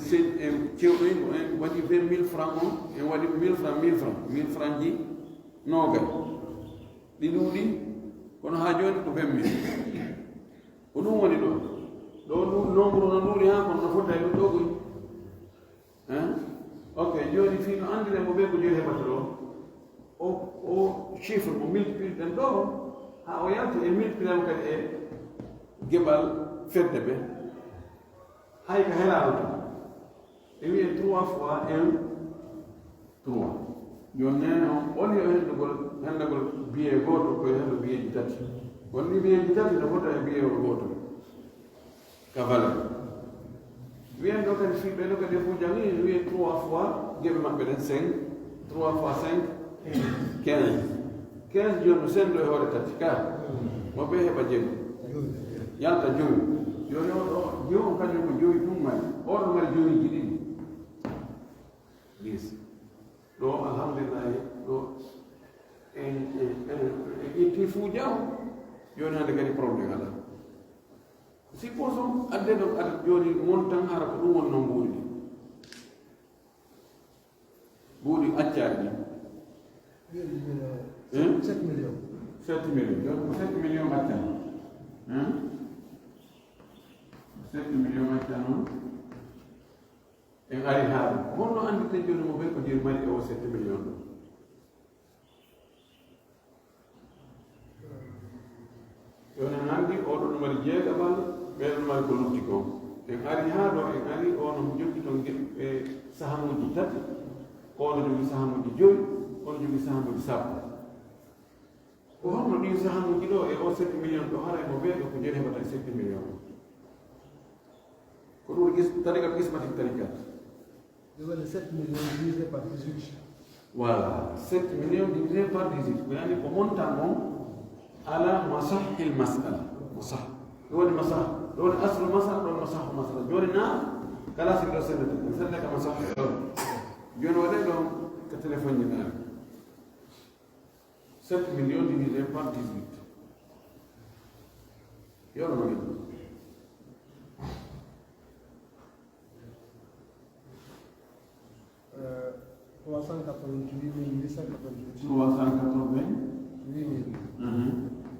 cewɗo en waɗi 20 000 francs on en waɗi 1000 francs ji nogay ɗi ɗuuɗi kono ha joni ko 20 000 ko ɗum woni ɗo nombre no ɗuuɗi ha kono no fota e ɗum ɗogoy ok joni fi no andire mo ɓe ko joni heɓata ɗo o chiffre mo multiplié ɗen ɗo ha o yalti e multiplié mo kadi e geɓal fedde ɓe hay ko helaano tan e wiye 3 fois 1 3 joni nene on ɓoli o hendagol biye goto koye hendo biyeji tati wonni biyeji tati no fota e biye o goto ka valeur wiyen ɗo kadi fiɓɓe ɗo kadi fo jangi wiye 3 fois geɓe maɓɓe ɗen 5 3 fois 5 15 joni no sendo e hoore tati ka mo ɓe heɓa jeego yalta joyi joni oɗo joyi on kañum ko joyi ɗum mari oɗo mari joyiji ɗiɗi 10 ɗo alhamdulillahi ɗo en itti fuu jaw joni hande kadi probléme ala suppose on adde ɗo aɗa joni montan hara ko ɗum wonno mbuuɗi ɗi mbuuɗi accaɗi ɗi 7 millions. 7 millions joni ko 7 millions mbatten 7 millions mbatten on en ari haala honno andite joni mo ɓe ko joni mari e o 7 millions ɗo joni en andi oɗo ɗo mari jeegaɓal ɓeɗo mari ko lutti ko en ari haa ɗo en ari ono jogui ton e sahamuji tati oɗo jogui sahamuji joyi oɗo jogui sahamuji sappo ko honno ɗin sahamuji ɗo e o 7 millions ɗo haray mo ɓeɗo ko joni heɓata 7 millions ko ɗum tarikat qismatique tarikat Vous avez 7 millions divisé par 18. voilà 7 millions divisé par 18 ko yani ko montan on ala masahil masala masah ɗo woni masah ɗo woni aslu masah ɗo woni masahu masala joni na kala sigi ɗo sende ka masahu ɗon joni waɗe ɗon ko téléphone ji naari 7 millions divisé par 18 yono no ɗum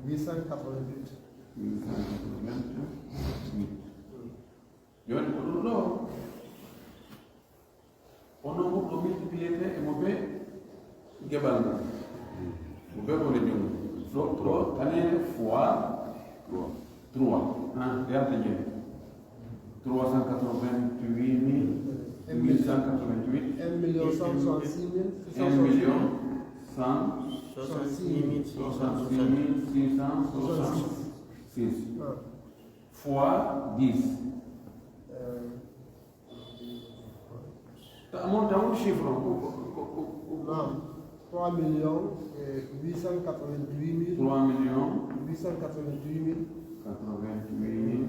388 joni ko ɗum ɗo ono goɗɗo multipliété e mo ɓe geɓal ngal mo ɓe woni joni ɗo kanene fois 3 yalta jeeɗi 388 1 million 1 million 166 fois 10 monta un chiffre Non, 3 millions 888 3 millions 888 88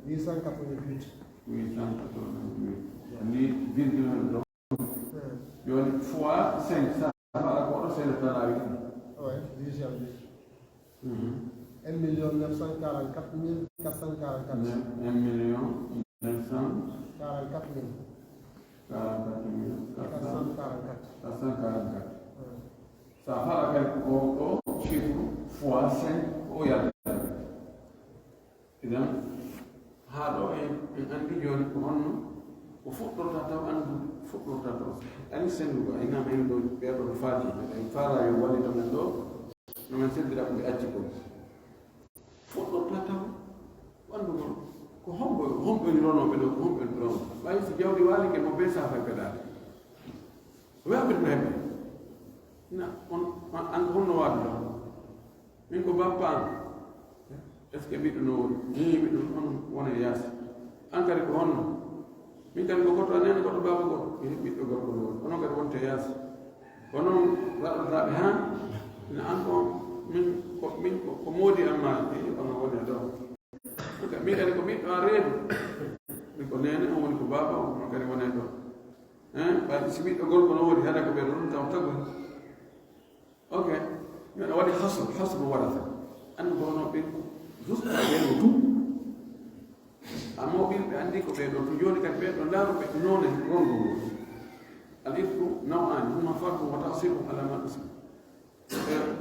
888. 888 ni virgule do yoni fois 5 ça va ko c'est le travail ouais division 1 million 944 444 1 million 944 444 ça va avec au chiffre fois 5 au ya idan haɗo en andi joni ko honno ko fuɗɗorta taw andu fuɗɗorta taw ani sendugo aynama en ɗo ɓeeɗo ɗo faati en faala yo wallita men ɗo no men seddira ko ɓe acci ko fuɗɗorta taw andugo ko homɓeni ronoɓe ɗo ko homɓeni rono ɓay so jawdi waalike mo be safa peɗade weɓɓirɗo heɓe na on an honno waadu ɗo min ko bappa an est ce que ɓiɗɗo no woni ɓiɗɗo on wona yaasi an kadi ko honno min kadi ko goto anene goɗɗo baba goɗɗo ɓiɗɗo gorko no woni onon kadi wonte yaasi kono waɗotaɓe han ina an ko min ko moodi amma ono woni ɗo min kadi ko ɓiɗɗo an reedu min ko nene on woni ko baba on kadi wone ɗo ɓayde si ɓiɗɗo gorko no woni hada ko ɓe ɗon taw tagoy ok min a waɗi hasbu waɗata andu ko hono ɓe juste ɓeɗo tu amma ɓilɓe andi ko ɓeɗo tu joni kadi ɓeɗo laaruɓe none rongo ngo al ifku naw'ani huma fardu wa ta'siru ala ma usib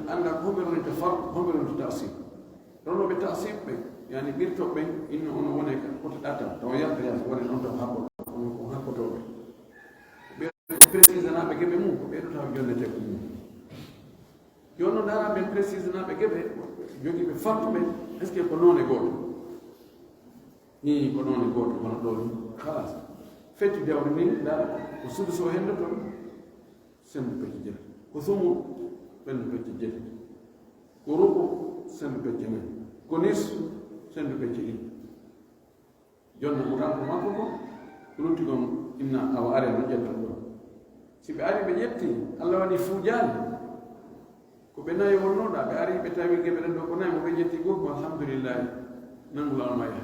anda ko homɓe ronita fardu homɓe ronita ta'sir ronoɓe ta'sir ɓe yani ɓirtoɓe inno ono wone kotoɗa tan taw yalta yaasi wone noon taw hakkotoɓe ɓe précise naɓe geɓe mum ko ɓeɗo taw jonnete ko mum joni noon dara ɓen précise naɓe geɓe jogiiɓe fartuɓe est ce que ko noon e gooto ni ko noon e gooto hono ɗo ni halas fecci dewde ni dara ko suduso hende toon sendu pecce jeti ko sumu ɓendu pecce jeti ko ruɓo sendu pecce nayi ko nis sendu pecce ɗiɗi jonna mo tan ko makko ko lutti gon inna awa are no ƴettan ɗon si ɓe ari ɓe ƴetti allah waɗi fuujaani ko ɓe nayi wonnoɗa ɓe ari ɓe tawi geɓe ɗen ɗo ko nayi mo ɓe ƴetti goto ko alhamdulillahi nangulama yaha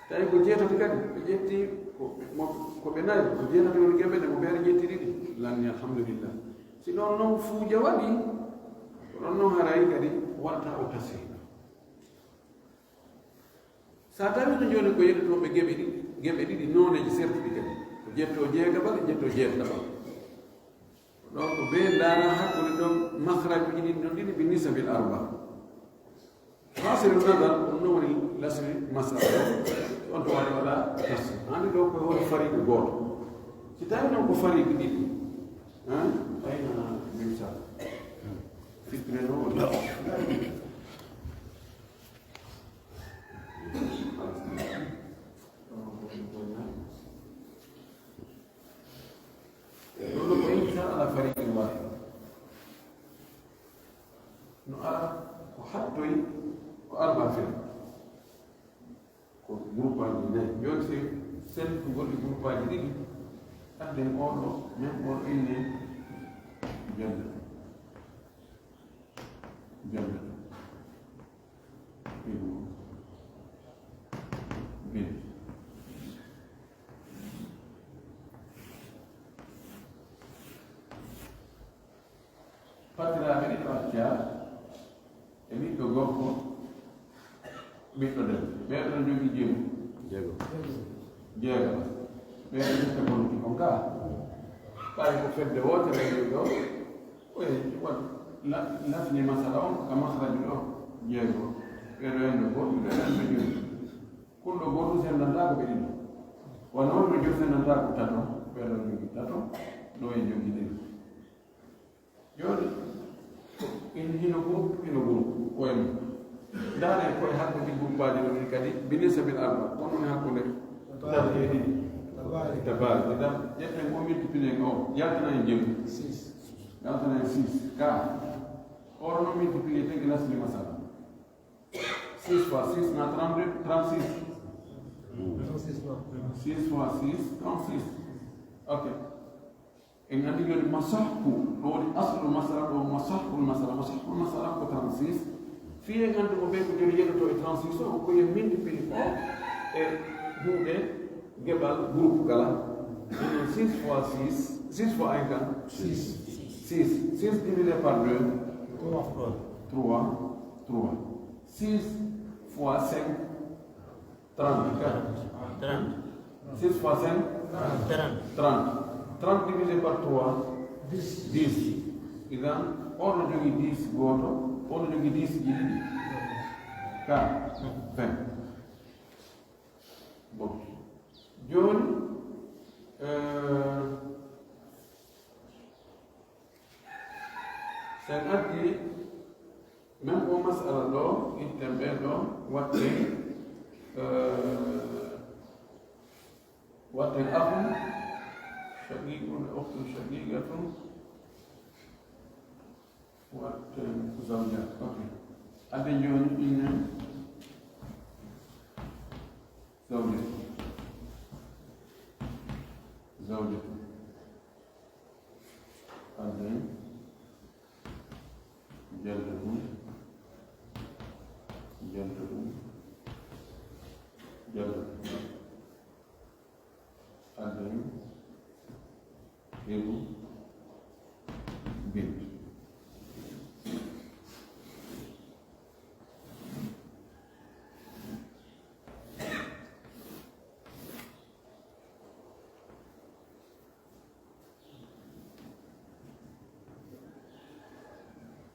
tawi ko jeetati kadi ɓe ƴetti ko ɓe nayi ko jeetati woni geɓe ɗe mo ɓe ari ƴetti ɗiɗi lanni alhamdulillah si ɗon noon fuuja waɗi ko ɗon noon harayi kadi waɗata o tasi sa tawi no joni ko yeɗotoɓe geɓe ɗiɗi noneji certiɗi kadi ko ƴetto jeegabal e ƴetto jeetaɗabal ɗon ko ɓe ndaara hakkude ɗon makrajuji ɗin ɗon ɗiɗi ɓe nisabil arba hasiru nadar ɗum ɗo woni lasri masala on to waɗi waɗa tasi andi ɗo koye woni fariqe gooto si tawi noon ko fariqe ɗiɗi ayna mimsa fitre no woni ɗo ko insa ala fariqe wahid no ara ko hattoy ko arba fil ko groupe aji nayi joni si sentu goɗɗi groupe aji ɗiɗi adden oɗo même oɗo inne jelde bin fatiraɓe ɗiɗo acca e ɓiɗɗo gorko ɓiɗɗo debbo ɓeeɗo ɗon jogii jeego jeegom ɓeeɗo ƴetta gonki on ka ɓawi ko fedde wotere ɗi ɗo oye wat latini masala on ka masalaji ɗo jeego ɓeeɗo hende goto ɓeeɗo hende joni kulɗo goto sendanta ko ɓe ɗiɗi wona on ɗo jom sendanta ko tato ɓeeɗo jogii tato ɗo e jogii ɗiɗi joni hino groupe koye mum ndaaren koye hakkude groupe aji ɗo ni kadi binisa bil arba on woni hakkude tati e ɗiɗi tabari idan ƴetten ko multiplié o yaltana e jeeɗi yaltana e 6 ka oɗo noon multiplié tegi lasli masala 6 fois 6 na 32 36 6 fois 6 36 ok en andi joni masahku ɗo woni aslu masala ɗo masahkul masala ko 36 fiye ngante mo ɓe ko joni yeɗoto e transition koye multiplie o e juuɗe geɓal groupe kala enen 6 fois 6 6 fois 1 kan 6 divisé par 2 3 6 fois 5 30 6 fois 5 30 divisé par 3 10 idan on jogi 10 goto on jogi 10 jiɗi 4 20 bon joni sen addi même o masala ɗo itten ɓe ɗo watte أخ شقيق أخت شقيقة وزوجات. أوكي. أدي جون إن زوجة أدي جلده أدي ibu bint.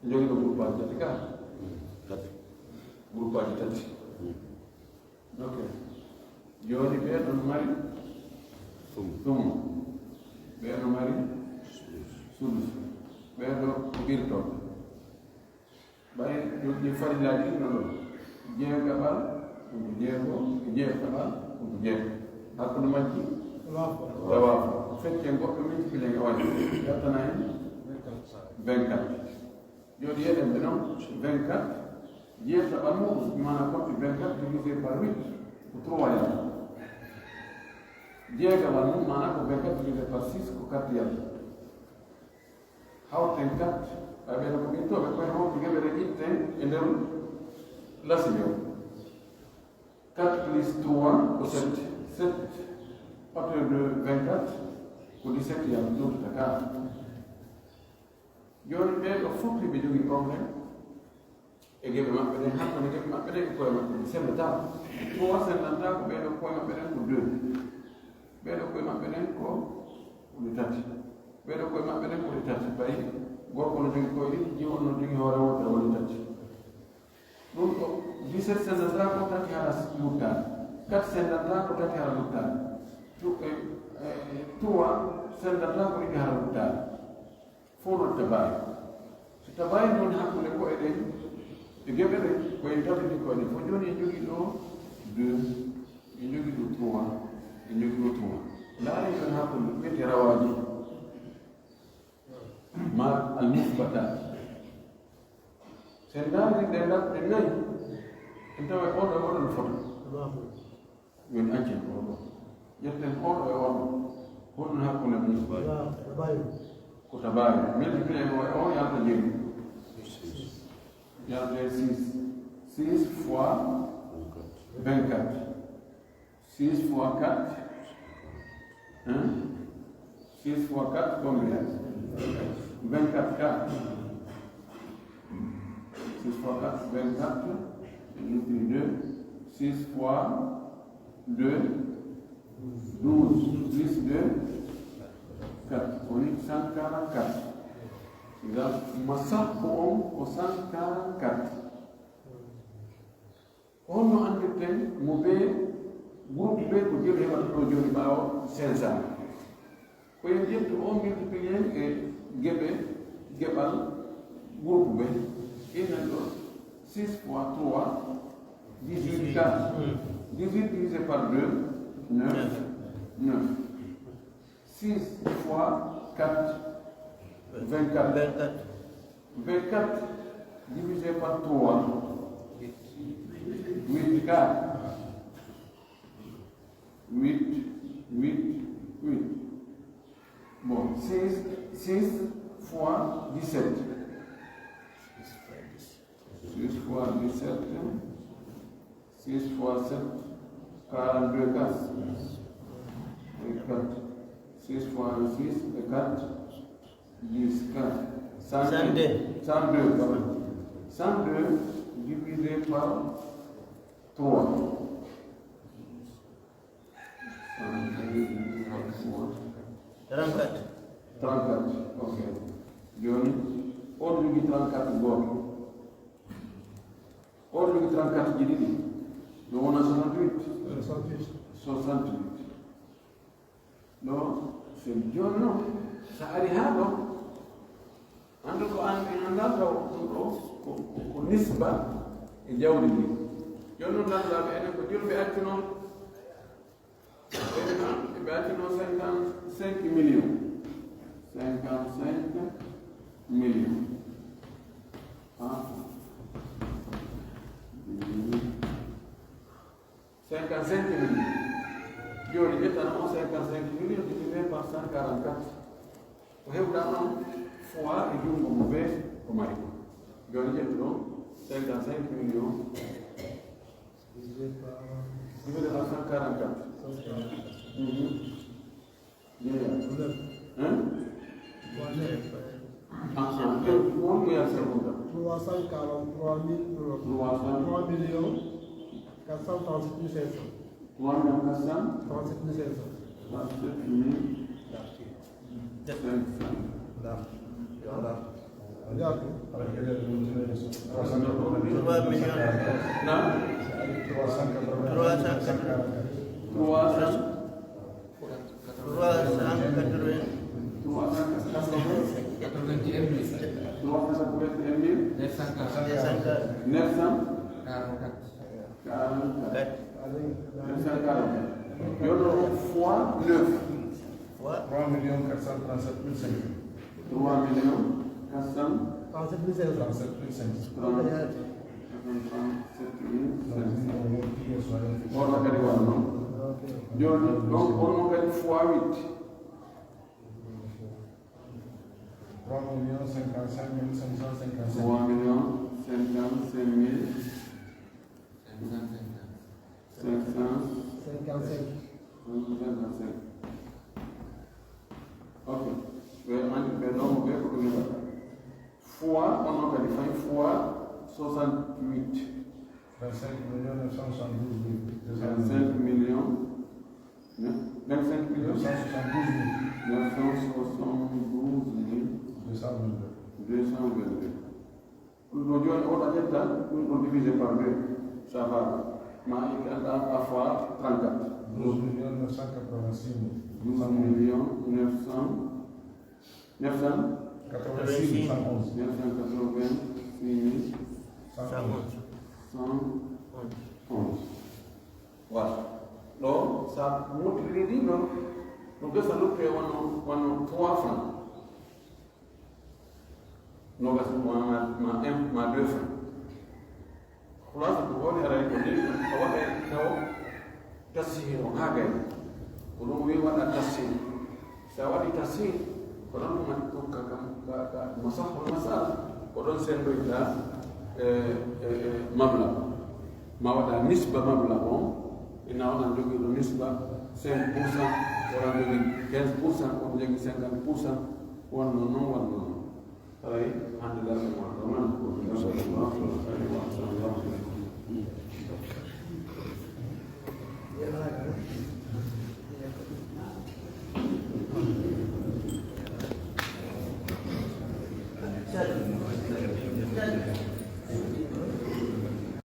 Jogi ko groupe aji tati ka groupe aji tati ok joni ɓe ɗon mari ɗum ɓeɗo mari sudus ɓeɗo ko ɓirtoɓe ɓay ɗi farillaji ɗino ɗon jeegaɓal ɗum jeego jeegaɓal ɗum jeego hakkude majji tawaafo fecce goɗɗo multiplié nga waɗi yattana en 24 joni yeɗen ɓe noon 24 jeetaɓal mum mana goɗɗo 24 divisé par 8 ko 3 yalla jeegaɓal mum mana ko 24 divisé par 6 ko 4 yalla hawten 4 ɓeɗo ko ɓittoɓe koye wonɓe geɓere itten e nder lasio 4 plus 3 ko 7 hauteur de 24 ko 17 yalla ɗumtata 4 joni ɓeɗo fof ɓe jogui probléme e geɓe maɓɓe ɗen hakkone geɓe maɓɓe ɗen e koye maɓɓe ɗen sendata 3 sendanta ko ɓeɗo koye maɓɓe ɗen ko 2 ɓeɗo koye maɓɓe ɗen ko ɗi tati ɓeɗo koye maɓɓe ɗen ko ɗi tati bayi gorko no jogui koye ɗiɗi jiwon no jogui hoore wotere woni tati ɗum ɗo 17 sendata ko tati hara luttade 4 sendata ko tati hara luttade 3 sendata ko ɗiɗi hara luttade fof no tabayi so tabayi noon hakkude koye ɗen e geɓe ɗen koye tabiti koye ɗen fof joni e jogui ɗo 2 e jogui ɗo 3 e jogui ɗo 3 laari ɗon hakkude wiyete rawaji ma almusbatat sen daari ɗe ɗe nayi en tawa oɗo e oɗon fota woni accen oɗo ƴetten oɗo e oɗo honɗum hakkude mum ko tabayi multiplié o e o yalta jeeɗi yalta 6 fois 24 6 fois 4 6 fois 4 combien 24 4 6 fois 4 24 multiplie 2 6 fois 2 12 plus 2 4 on est 144 ma sappo on ko 144 on no andirten mo ɓe groupe ɓe ko jeeɗi heɓata ɗo joni ɓawo 500 koyen ƴettu o multiplié e geɓe geɓal groupe ɓe inen ɗo 6 fois 3 18 4 18 divisé par 2 9 6 fois 4 24 divisé par 3 8 4 8 bon 6 fois 17 6 fois 17 6 fois 7, 42 4. Et 4. 6 fois 6 et 4, 10, 4. 102, pardon. 102 divisé par 3. 34. 34, ok. Joni, on lui 34 goto. On lui 34 di Didi. Non, on a 68. 68. Non, c'est bien, non. Ça arrive, non. En tout cas, on a nisba e jawdi ndi joni noon lanndaaɓe enen ko joni ɓe acci noon ɓe acci noon 55 millions 55 millions 55 millions joni ƴettana on 55 millions divisé par 144 ko heɓɗa noon fois e junngo mo bee ko mari ko joni ƴettu ɗon 55 millions divisé par 144 on mo yaa seconda 343 millions 437 500. 3 fois 9. 3 millions 437 500. 3 millions 437 500. Ora kadi wanno joni donc on kadi fois 8 3 millions 55 555. 3 millions 55 ok mais non be ko ni ba fois on kadi fay fois 68 25 millions 972 25 millions 25 millions 222 ɗum joni oɗa ƴetta ɗum ɗon divisé par 2 ça va ma a fois 34 12 millions 986 12 millions 86 111. 986 111. Voilà. Donc, ça multiplie donc ça nous fait 3 francs. Donc, ma 2 francs. خلاص بقول يا رجل أول تسهيل وهاجر ولو ولا تسهيل سواء تسهيل كلام ما تتوقع كمصح المسألة كلام سنبيتا مبلغ ما ودا نسبة مبلغهم إن هذا نجوي نسبة 5% ولا نجوي 15% ولا نجوي 50% ونون طيب الحمد لله رب العالمين